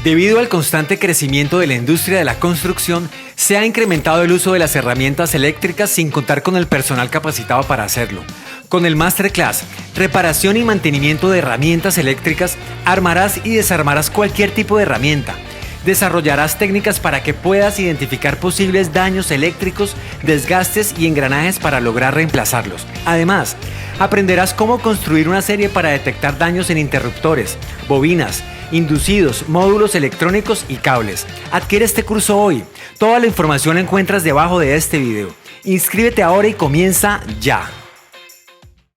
Debido al constante crecimiento de la industria de la construcción, se ha incrementado el uso de las herramientas eléctricas sin contar con el personal capacitado para hacerlo. Con el Masterclass, reparación y mantenimiento de herramientas eléctricas, armarás y desarmarás cualquier tipo de herramienta. Desarrollarás técnicas para que puedas identificar posibles daños eléctricos, desgastes y engranajes para lograr reemplazarlos. Además, aprenderás cómo construir una serie para detectar daños en interruptores, bobinas, inducidos, módulos electrónicos y cables. Adquiere este curso hoy. Toda la información la encuentras debajo de este video. Inscríbete ahora y comienza ya.